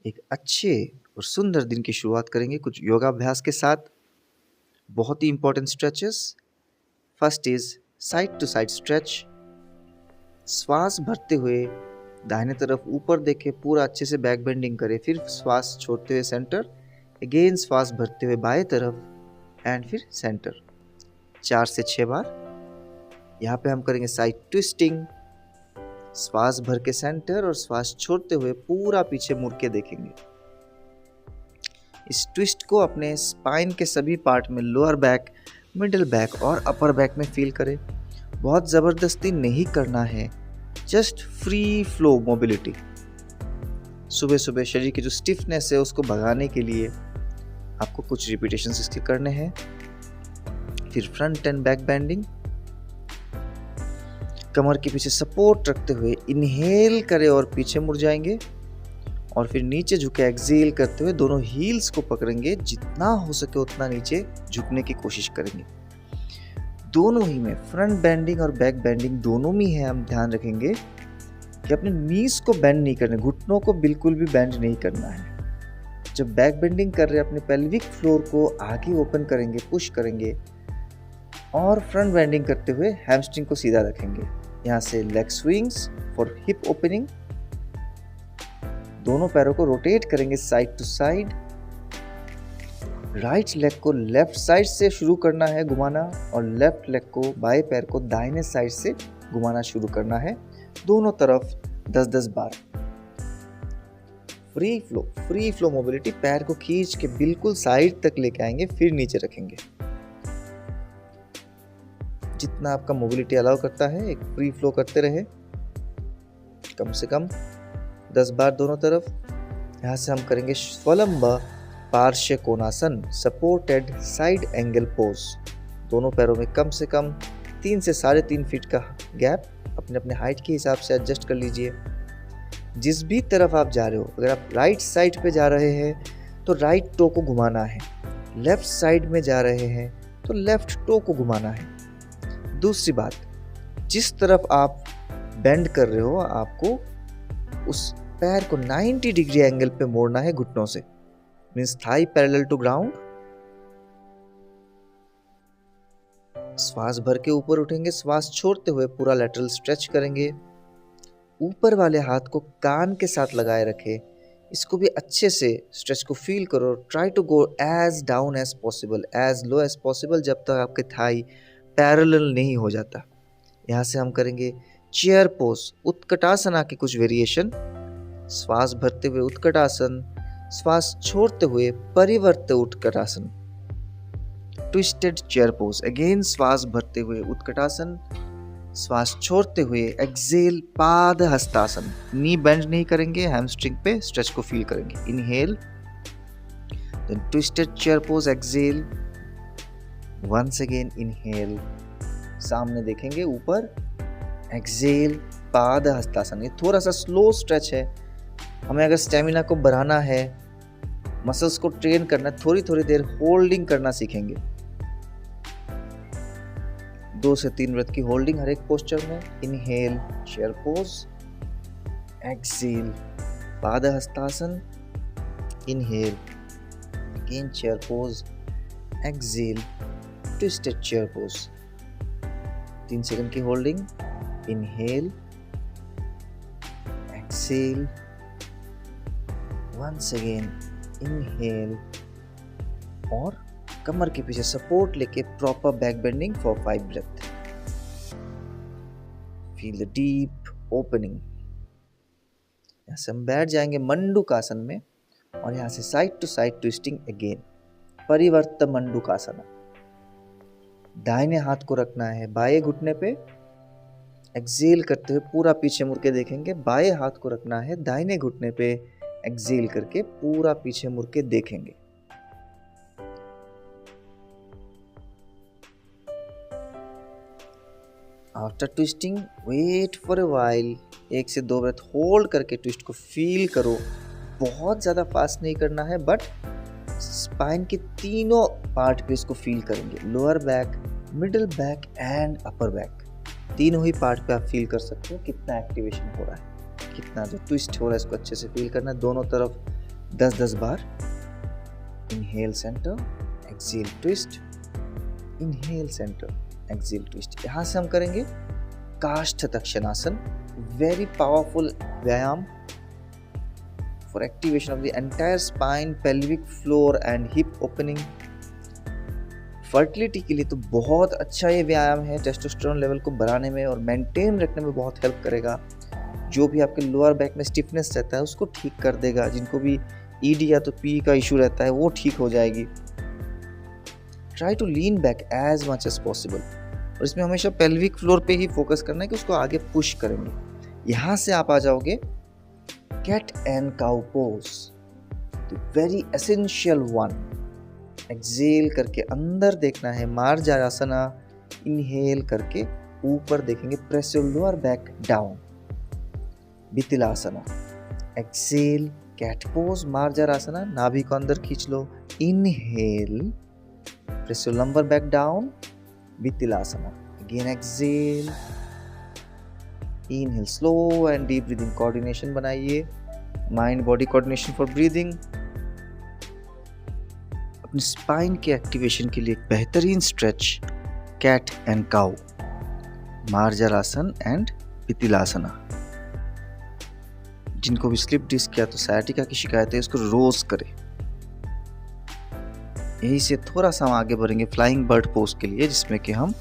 एक अच्छे और सुंदर दिन की शुरुआत करेंगे कुछ योगाभ्यास के साथ। बहुत ही important stretches. First is side to side stretch. श्वास भरते हुए दाहिने तरफ ऊपर देखें, पूरा अच्छे से बैक बेंडिंग करें, फिर श्वास छोड़ते हुए सेंटर, अगेन श्वास भरते हुए बाएं तरफ एंड फिर सेंटर। 4 से 6 बार। यहाँ पे हम करेंगे साइड ट्विस्टिंग। श्वास भर के सेंटर और श्वास छोड़ते हुए पूरा पीछे मुड़ के देखेंगे। इस ट्विस्ट को अपने स्पाइन के सभी पार्ट में, लोअर बैक, मिडिल बैक और अपर बैक में फील करें। बहुत ज़बरदस्ती नहीं करना है, जस्ट फ्री फ्लो मोबिलिटी। सुबह सुबह शरीर की जो स्टिफनेस है उसको भगाने के लिए आपको कुछ रिपीटेशन इसके करने हैं। फिर फ्रंट एंड बैक बेंडिंग। कमर के पीछे सपोर्ट रखते हुए इनहेल करें और पीछे मुड़ जाएंगे, और फिर नीचे झुके एक्सहेल करते हुए दोनों हील्स को पकड़ेंगे। जितना हो सके उतना नीचे झुकने की कोशिश करेंगे। दोनों ही में, फ्रंट बेंडिंग और बैक बेंडिंग दोनों में है, हम ध्यान रखेंगे कि अपने नीज को बेंड नहीं करना, घुटनों को बिल्कुल भी बेंड नहीं करना है। जब बैक बेंडिंग कर रहे हैं अपने पेल्विक फ्लोर को आगे ओपन करेंगे, पुश करेंगे, और फ्रंट बेंडिंग करते हुए हैमस्ट्रिंग को सीधा रखेंगे। यहाँ से leg swings for hip opening. दोनों पैरों को रोटेट करेंगे side to side. Right leg को लेफ्ट साइड से शुरू करना है घुमाना, और लेफ्ट लेग को, बाएं पैर को दाहिने साइड से घुमाना शुरू करना है। दोनों तरफ 10-10 बार। Free flow mobility. पैर को खींच के बिल्कुल साइड तक लेके आएंगे, फिर नीचे रखेंगे। जितना आपका मोबिलिटी अलाउ करता है, एक फ्री फ्लो करते रहे, कम से कम 10 बार दोनों तरफ। यहाँ से हम करेंगे स्वलंब पार्श्व कोणासन, सपोर्टेड साइड एंगल पोज। दोनों पैरों में कम से कम 3 से 3.5 फीट का गैप। अपने अपने हाइट के हिसाब से एडजस्ट कर लीजिए। जिस भी तरफ आप जा रहे हो, अगर आप राइट साइड पे जा रहे हैं तो राइट टो को घुमाना है, लेफ्ट साइड में जा रहे हैं तो लेफ्ट टो को घुमाना है। दूसरी बात, जिस तरफ आप बेंड कर रहे हो, आपको उस पैर को 90 डिग्री एंगल पे मोड़ना है घुटनों से, means thigh parallel to ground. श्वास भर के ऊपर उठेंगे, श्वास छोड़ते हुए पूरा लैटरल स्ट्रेच करेंगे। ऊपर वाले हाथ को कान के साथ लगाए रखें। इसको भी अच्छे से स्ट्रेच को फील करो। Try to go as down as possible, as low as possible, जब तक आपके थाई पैरेलल नहीं हो जाता। यहाँ से हम करेंगे चेयर पोज, उत्कटासना की कुछ वेरिएशन। श्वास भरते हुए उत्कटासन, श्वास छोड़ते हुए परिवर्त Utkatasana. Twisted chair pose, again श्वास भरते हुए उत्कटासन, श्वास छोड़ते हुए एक्सेल पाद हस्तासन। नी बेंड नहीं करेंगे, हैमस्ट्रिंग पे स्ट्रेच को फील करेंगे। Inhale, then twisted chair pose, exhale, once again inhale, सामने देखेंगे ऊपर, एक्सेल पाद हस्तासन। ये थोड़ा सा स्लो स्ट्रेच है। हमें अगर स्टेमिना को बढ़ाना है, मसल्स को ट्रेन करना है, थोड़ी थोड़ी देर होल्डिंग करना सीखेंगे। 2 से 3 मिनट की होल्डिंग हर एक पोस्चर में। इनहेल चेयर पोज, एक्सेल पाद हस्तासन, inhale again chair pose, exhale twisted chair pose. 3 second की holding. Inhale, exhale, once again inhale, और कमर के पीछे सपोर्ट लेके proper back bending for 5 breath. Feel the deep opening. यहाँ से हम बैठ जाएंगे मंडूकासन में, और यहाँ से side to side twisting again, परिवर्त मंडूकासन। दाहिने हाथ को रखना है बाएं घुटने पे, एक्सेल करते हुए पूरा पीछे मुड़ के देखेंगे। बाएं हाथ को रखना है दाहिने घुटने पे, एक्सेल करके पूरा पीछे मुड़ के देखेंगे। After twisting wait for a while, 1 से 2 ब्रेथ होल्ड करके ट्विस्ट को फील करो। बहुत ज़्यादा फास्ट नहीं करना है, बट स्पाइन के तीनों पार्ट पे इसको फील करेंगे। Lower back, middle back and upper back, तीनों ही पार्ट पे आप फील कर सकते हो कितना एक्टिवेशन हो रहा है, कितना जो ट्विस्ट हो रहा है, इसको अच्छे से फील करना है। दोनों तरफ 10-10 बार। Inhale centre, exhale twist, inhale centre, exhale twist. यहाँ से हम करेंगे काष्ठ तक्षणासन, वेरी पावरफुल व्यायाम for activation of the entire spine, pelvic floor and hip opening. Fertility के लिए तो बहुत अच्छा ये व्यायाम है, टेस्टोस्टेरोन लेवल को बढ़ाने में और मेंटेन रखने में बहुत हेल्प करेगा। जो भी आपके लोअर बैक में स्टिफनेस रहता है उसको ठीक कर देगा। जिनको भी ईडी या तो पी का इशू रहता है वो ठीक हो जाएगी। Try to lean back as much as possible, और इसमें हमेशा पेल्विक फ्लोर पे ही फोकस करना है कि उसको आगे पुश करेंगे। यहाँ से आप आ जाओगे cat and cow pose, the very essential one. Exhale करके अंदर देखना है, मार्जारासना। इनहेल करके ऊपर देखेंगे, press your lower back down, वितिलासना। एक्सेल कैट पोज, मार्जारासना, नाभि को अंदर खींच लो। Inhale, press your lumbar back down, वितिलासना। Again exhale, inhale, slow and deep breathing coordination बनाइए, mind body coordination for breathing. अपनी स्पाइन के एक्टिवेशन के लिए एक बेहतरीन stretch cat and cow, मार्जारासन and वितिलासना। जिनको भी स्लिप डिस्क या तो सciatica की शिकायत है उसको रोज करें। यही से थोड़ा सा हम आगे बढ़ेंगे फ्लाइंग बर्ड पोज के लिए, जिसमें कि हम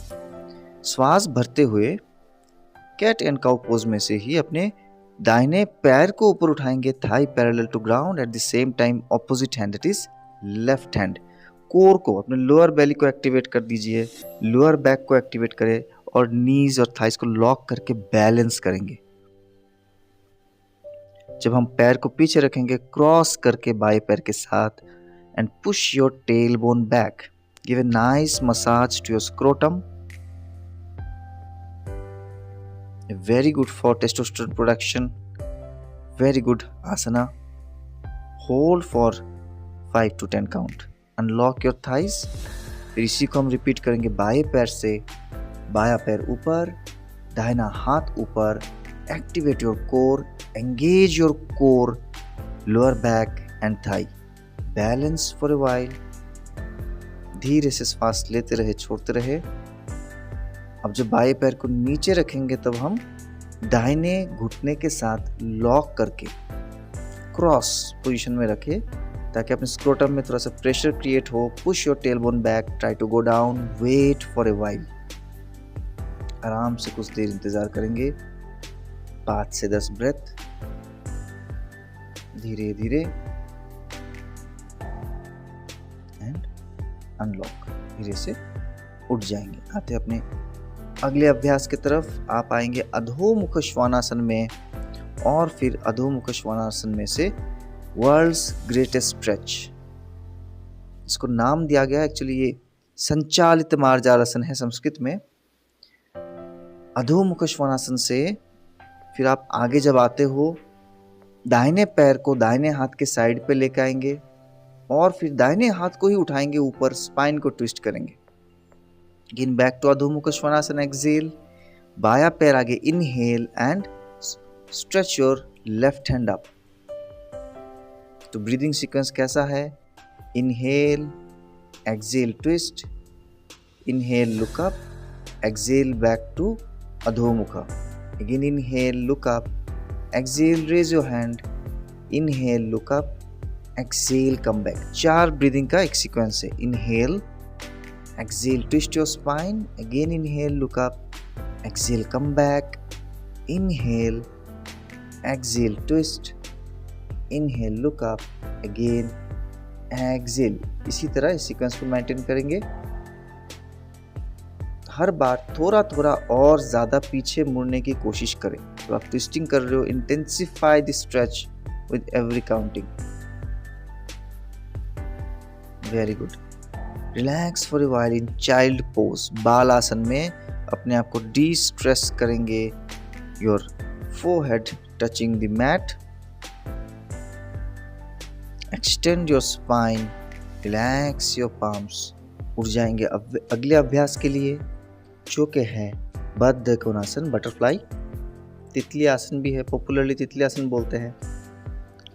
श्वास भरते हुए कैट एंड काउ पोज में से ही अपने दाहिने पैर को ऊपर उठाएंगे, thigh parallel to ground, at the same time opposite hand that is left hand. Core को, अपने लोअर बेली को एक्टिवेट कर दीजिए, लोअर बैक को एक्टिवेट करें और नीज और थाइस को लॉक करके बैलेंस करेंगे। जब हम पैर को पीछे रखेंगे क्रॉस करके बाएं पैर के साथ, and push your tail bone back, give a nice massage to your scrotum, very good for testosterone production, very good asana. Hold for 5 to 10 count, unlock your thighs। फिर इसी को हम रिपीट करेंगे बाएं पैर से, बायां पैर ऊपर, दाहिना हाथ ऊपर। Activate your core, engage your core, lower back and thigh, balance for a while. धीरे से श्वास लेते रहे, छोड़ते रहे। अब जब बाएं पैर को नीचे रखेंगे तब हम दाहिने घुटने के साथ लॉक करके क्रॉस पोजीशन में रखें, ताकि अपने स्क्रोटम में थोड़ा सा प्रेशर क्रिएट हो। Push your tail bone back, try to go down, wait for a while. आराम से कुछ देर इंतजार करेंगे, 5 से 10 ब्रेथ, धीरे धीरे, एंड अनलॉक। धीरे से उठ जाएंगे। आते अपने अगले अभ्यास की तरफ। आप आएंगे अधोमुख श्वानासन में, और फिर अधोमुख श्वानासन में से वर्ल्ड्स ग्रेटेस्ट स्ट्रेच, इसको नाम दिया गया, एक्चुअली ये संचालित मार्जारासन है संस्कृत में। अधोमुख श्वानासन से फिर आप आगे जब आते हो, दाहिने पैर को दाहिने हाथ के साइड पे लेकर आएंगे, और फिर दाहिने हाथ को ही उठाएंगे ऊपर, स्पाइन को ट्विस्ट करेंगे। Again back to अधोमुख श्वानासन, एक्सेल, बाया पैर आगे, inhale and stretch your left hand up. तो ब्रीदिंग सीक्वेंस कैसा है? Inhale, exhale twist, inhale look up, exhale back to अधोमुख। Again inhale look up, exhale raise your hand, inhale look up, exhale come back. 4 breathing का एक sequence है। Inhale, exhale, twist your spine, again inhale, look up, exhale, come back, inhale, exhale, twist, inhale, look up, again, exhale। इसी तरह इस sequence को maintain करेंगे। हर बार थोड़ा थोड़ा और ज़्यादा पीछे मुड़ने की कोशिश करें। तो आप ट्विस्टिंग कर रहे हो, intensify the stretch with every counting. Very good. Relax for a while in child pose, बाल आसन में अपने आप को डी स्ट्रेस करेंगे। Your forehead touching the mat, extend your spine, relax your palms. उठ जाएंगे अगले अभ्यास के लिए, जो कि है बद्ध कोणासन, बटरफ्लाई। तितली आसन भी है, पॉपुलरली तितली आसन बोलते हैं।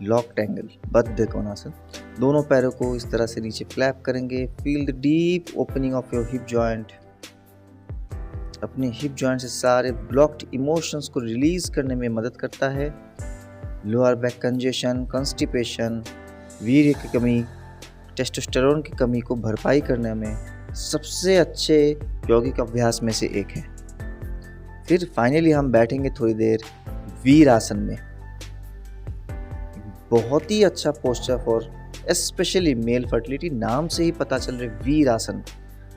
लॉक्ड एंगल बद्ध कोणासन। दोनों पैरों को इस तरह से नीचे फ्लैप करेंगे। Feel the deep opening of your hip joint. अपने हिप जॉइंट से सारे ब्लॉक्ड इमोशंस को रिलीज करने में मदद करता है। लोअर बैक कंजेशन, कॉन्स्टिपेशन, वीर्य की कमी, टेस्टोस्टेरोन की कमी को भरपाई करने में सबसे अच्छे यौगिक अभ्यास में से एक है। फिर फाइनली हम बैठेंगे थोड़ी देर वीर आसन में। बहुत ही अच्छा posture for specially male fertility. नाम से ही पता चल रहा है वीर आसन,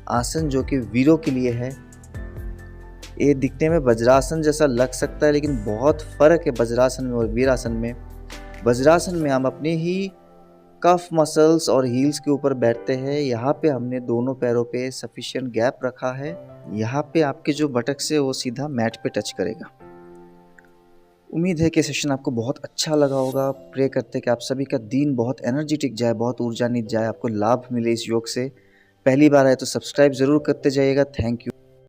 आसन जो कि वीरों के लिए है। ये दिखने में वज्रासन जैसा लग सकता है, लेकिन बहुत फर्क है वज्रासन में और वीरासन में। वज्रासन में हम अपने ही कफ मसल्स और हील्स के ऊपर बैठते हैं। यहाँ पे हमने दोनों पैरों पे सफिशिएंट गैप रखा है। यहाँ पे आपके जो बटक्स है वो सीधा मैट पे टच करेगा। उम्मीद है कि सेशन आपको बहुत अच्छा लगा होगा। प्रे करते कि आप सभी का दिन बहुत एनर्जेटिक जाए, बहुत ऊर्जान्वित जाए, आपको लाभ मिले इस योग से। पहली बार आए तो सब्सक्राइब ज़रूर करते जाइएगा। Thank you.